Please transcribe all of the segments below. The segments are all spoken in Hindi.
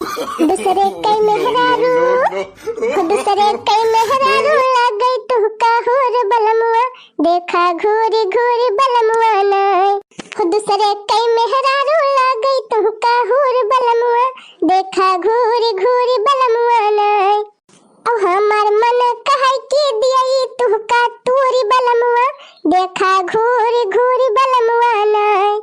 दूसरे कई मेहरारू दूसरे कई मेहरारू लग गई तुहका हुर बलमुआ देखा घूरी घूरी बलमुआ नाय दूसरे कई मेहरारू लग गई तुहका हुर बलमुआ देखा घूरी घूरी बलमुआ नाय ओ हमार मन कहे की दियई तुहका तूरी बलमुआ देखा घूरी घूरी बलमुआ नाय।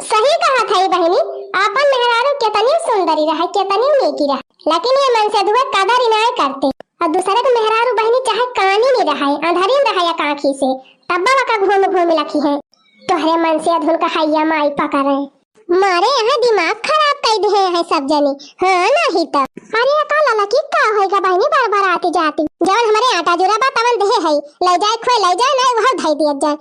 सही कहा था बहनी, आपन मेहरारू कितनी सुंदरी रहा कितनी नेकी रहा, लेकिन ये मन से दुआ कदर ही नहीं करते। और दूसरे तो मेहरारू बहनी चाहे कानी नहीं रहा है अंधारी में रहा या काखी से तब्बा का घूम घूम लखी है तोहरे मन से अधुल का हैया माई पका रहे मारे यहाँ दिमाग खराब कर दे है सब जने। हाँ नहीं तो अरे का लाला की का होएगा बहनी बार बार आती जाती जवन हमारे आटा जुरा बा तवन दे है ले जाए खोए ले जाए नहीं वहां धई दिया जाए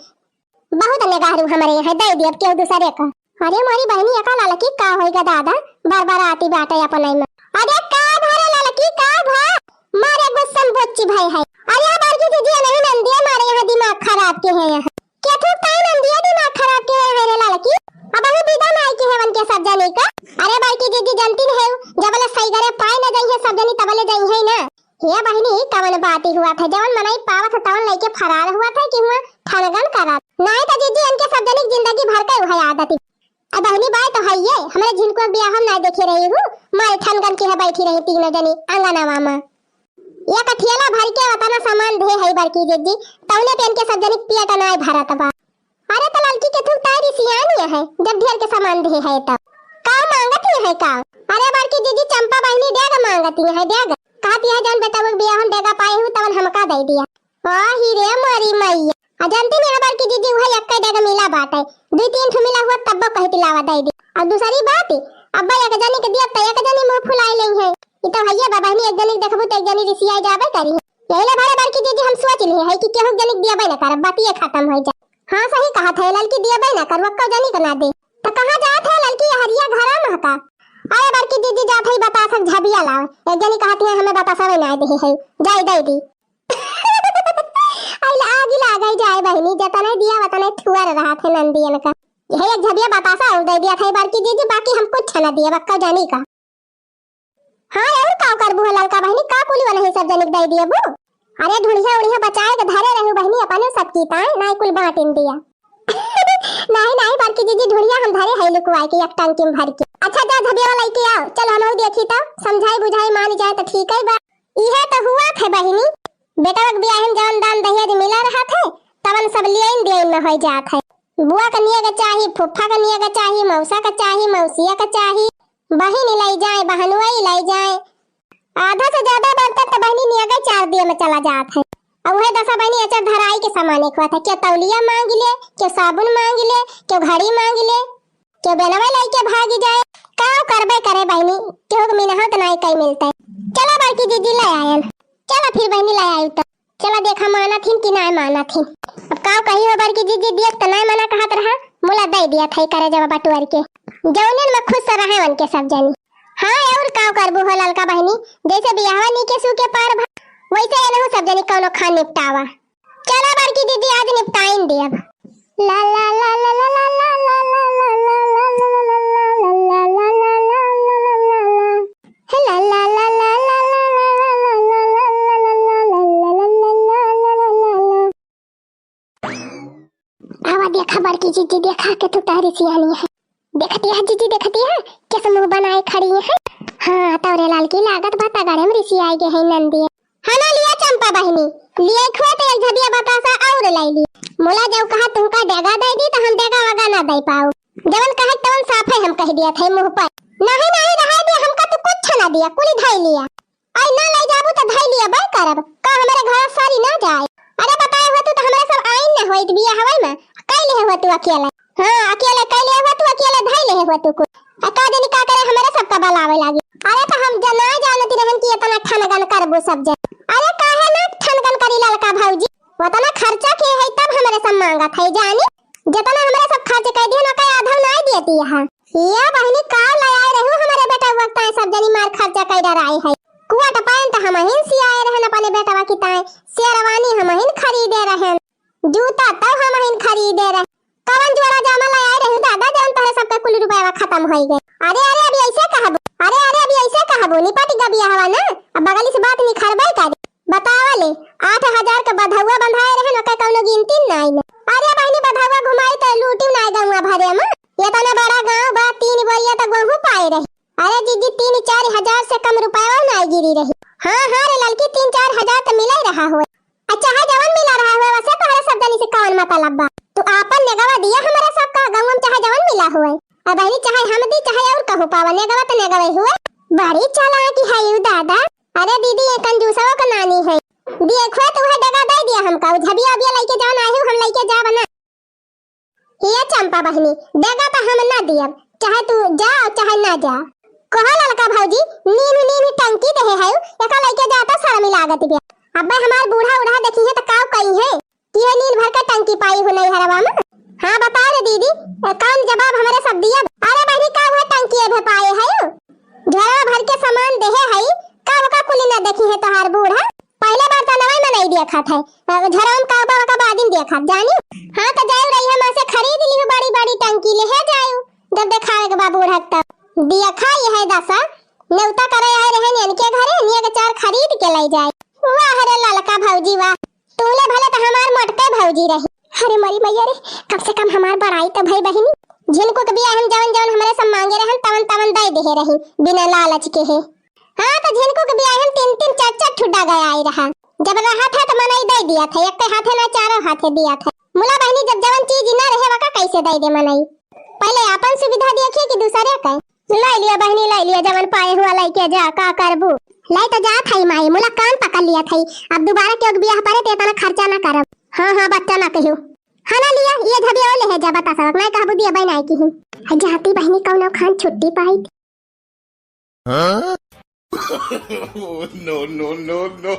बहुत निगाहरू हमारे यहाँ दे दिया क्यों दूसरे का। अरे हमारी बहनी का लाला की का होएगा दादा बार बार आती बाटे अपन में अरे का धारे लाला की का भा मारे गुस्सा बच्ची भाई है अरे बार की दीदी नहीं नंदिया मारे यहाँ दिमाग खराब के है यहाँ क्या ठोक टाइम नंदिया दिमाग खराब के है रे लाला की अब हम विदा में के हेवन के सब जाने का। अरे बार की दीदी जानती है जबले सही करे पाए न जाई है सब जनी तबले जाई है ना ये बहनी कवन बात हुआ था जवन मनाई पावत तवन लेके फरार हुआ था कि हुआ ठनगन करा नहीं तो दीदी इनके सब जनी जिंदगी भर के वह आदत अब बहनी बात तो है ये हमारे जिनको ब्याह हम ना देखे रही हूँ मारे ठनगन की है बैठी रही तीनों जनी अंगनावा में ये कठियाला भर के वतना सामान दे है बड़की दीदी तौने पेन के सब जनी पिया ना भरत बा। अरे तो लड़की के तुम तारी सियानी है जब ढेर के सामान दे है तब का मांगती है का। अरे बड़की दीदी चंपा बहनी देगा मांगती है देगा कहती है जान बेटा वो ब्याह हम देगा पाए हूँ तवन हमका दे दिया आ ही रे मारी मैया जानती नहीं हमार की दीदी वही अक्का देगा मिला बात है दो तीन ठो मिला हुआ तब कहती लावा दे दी। और दूसरी बात अब्बा एक जनी के दिया त एक जनी मुंह फुलाई ले है ई तो भैया बाबा ने एक जनी देखबू तो एक जनी रिसिया जाबे करी है यही ले भारे बार की दीदी हम सोच लिए है कि केहू जनी दिया बे ना कर बात ये खत्म हो जाए। हां सही कहा था लड़की दिया बे ना कर वक्का जनी कना दे तो कहां जात है लड़की हरिया घरा में का। अरे बार की दीदी जात है बता सक झबिया लाओ एक जनी कहती है हमें बता सब ना दे है जाई दे दी आगे लगाई जाए बहनी जतना दिया वतना थुआ रहा थे नंदियन का यही एक झबिया बतासा और दे दिया था बार की दीदी बाकी हम कुछ ना दिया बक्का जानी का। हां और का कर बुह लड़का बहनी का कुली वाला है सब जनिक दे दिया बो। अरे ढुड़िया उड़िया बचाए के धरे रहू बहनी अपने सब की ताए ना कुल बांटिन दिया नहीं नहीं बार की दीदी ढुड़िया हम धरे है लुकवाए के एक टंकी में भर के। अच्छा जा झबिया वाला लेके आओ चल हम देखी तो समझाई बुझाई मान जाए तो ठीक है बा। इहे तो हुआ थे बहनी बेटा के ब्याह में जान दान दहेज मिला रहा था तवन सब लेन देन में हो जात है बुआ का निया का चाहिए फुफ्फा का निया का चाहिए मौसा का चाहिए मौसिया का चाहिए बहन ले जाए बहनुआ ले जाए आधा से ज्यादा बर्तन तो बहनी निया का 4 दिन में चला जात है। अब वह 10 बहनी अचर धराई के सामान एक था क्या तौलिया मांग ले क्या साबुन मांग ले क्या घड़ी मांग ले क्या बनवा लेके भागी जाए का करबे करे बहनी क्यों मिनहत नहीं कई मिलता है। चला बाकी दीदी ले आयन चला फिर बहनी ले आई तो चला देखा माना थी कि नहीं माना थी अब का कही हो बार की दीदी दिया तो नहीं माना कहत रहा मुला दे दिया था करे जब बटुअर के जौनन में खुश रहे उनके सब जनी। हां और का करबू हो ललका बहनी जैसे बियाहवा नी के सु के पार वैसे एनहु सब जनी कोनो खा निपटावा। चला बार की दीदी आज निपटाइन दे अब ला ला ला ला ला ला ला ला ला ला ला देखा बड़की जीजी देखा के तू तारी सियानी है देखती है जीजी देखती है कैसे मुंह बनाए खड़ी है। हाँ तोरे लाल की लागत बाता गाड़े में ऋषि आई गए है नंदी है ना लिया चंपा बहनी लिए खुआ तो एक झबिया बतासा और लाई ली मोला जब कहा तुमका देगा दे दी तो हम देगा वगा ना दे पाऊ जवन कहे तवन साफ है हम कह दिया थे मुंह पर नहीं नहीं रहा दिया हमका तो कुछ ना दिया कुली धाई लिया आई ना ले जाबू तो धाई लिया बई करब का हमारे घर सारी ना जाए। अरे बताए हो तो हमारे सब आइन ना होइत बिया हवाई में कैले हो तू अकेले। हां अकेले कैले हो तू अकेले धाई ले हो तू को का देनी का करे हमारे सब का बलावे लागी। अरे तो हम जना जानती रहन कि इतना ठनगन करबो सब जे अरे काहे ना ठनगन करी ललका भौजी उतना खर्चा के है तब हमारे सब मांगा थे जानी जितना हमारे सब खर्च कर दिए ना का आधा नहीं देती है ये बहनी का लाए रहू हमारे बेटा वक्त सब जनी मार खर्चा कर रही है कुआ तो पाइन तो हम हिन सियाए रहन अपने बेटा की ताए शेरवानी हम हिन खरीदे रहन जूता तब हम हिन खरीदे रहे कवन जोड़ा जामा लाए रहू दादा जान तोरे सब के कुल रुपया खत्म हो गए। अरे अरे अभी ऐसे कहब अरे अरे बाबू निपट गा बिया हवा ना। अब बगली से बात निखरबे कर बतावा ले 8,000 का बधौआ बंधाए रहे न कौनो गिनती नहीं न। अरे बहनी बधौआ घुमाई त लूटी ना गौवा भरे में। ये तना बड़ा गांव बा 3 बोरिया त गेहूं पाए रही। अरे दीदी 3-4 हजार से कम रुपया ना गिरी रही। हाँ हाँ रे लड़की 3-4 हजार तो मिल ही रहा हुआ। अच्छा है जवन मिला रहा हुआ वैसे तुम्हारे सब जनी से कौन मतलब बा। तू आपन नेगवा दिया हमारा सब का गांव में चाहे जवन मिला हुआ। अब बहनी चाहे हम दी चाहे और कहू पावा नेगवा तो नेगवे हुए। बड़ी चालाकी है यू दादा। अरे दीदी ये कंजूसों का नानी है। देखो तो वह दगा दे दिया हमका झबिया अबिया लेके जान आए हो हम लेके जा बना। ये चंपा बहनी देगा तो हम ना दिया चाहे तू जा चाहे ना जा। कहा लड़का भौजी नीम टंकी दे है एका लेके जाता शर्म लागत बिया। अब्बा हमार बूढ़ा उड़ा देखी है त काव कई है कि ये नील भर का टंकी पाई हो नहीं हरवा में। हां बता रे दीदी कौन जवाब हमारे सब दिया। अरे बहनी का वो टंकी है पाए है झोला भर के सामान देहे है काव का कुली ना देखी है तोहार बूढ़ा। पहले बार तो नवाई में नहीं देखा था झरम का बाबा का बादिन देखा जानी। हां तो जाऊ रही है मां से खरीद ली बड़ी टंकी ले है जाऊ जब देखाए के बाबू रखता दिया खाई है दसा नेवता करे आए रहे नन के घरे निया के चार खरीद के ले जाए। वाह रे ललका भौजी वाह तूले भले तो हमार मोटके भौजी रही। अरे मरी मैया रे कम से कम हमार बड़ाई तो भाई बहनी जिनको के बिया हम जवन जवन हमारे सब मांगे रहन तवन तवन दे दे रही बिना लालच के है। हां तो जिनको के बिया हम 3-3 4-4 ठुड्डा गया आई रहा जब रहा था तो मनाई दे दिया था एक हाथे ना चारों हाथे दिया था। मुला बहनी जब जवन चीज ना रहे वका कैसे दे दे मनाई। पहले अपन सुविधा देखिए कि दूसरे का लाई लिया बहनी लाई लिया जवन पाए हुआ लेके जा का करबू लाई तो जा थाई माई मुला कान पकड़ लिया थाई। अब दोबारा के बियाह परे ते तना खर्चा ना करब। हां बच्चा ना कहियो हां ना लिया ये झबी और ले जा बता सब मैं कहबू दिया बहन आई की हूं जाती बहनी कौनो खान छुट्टी पाई। No, no, no, no.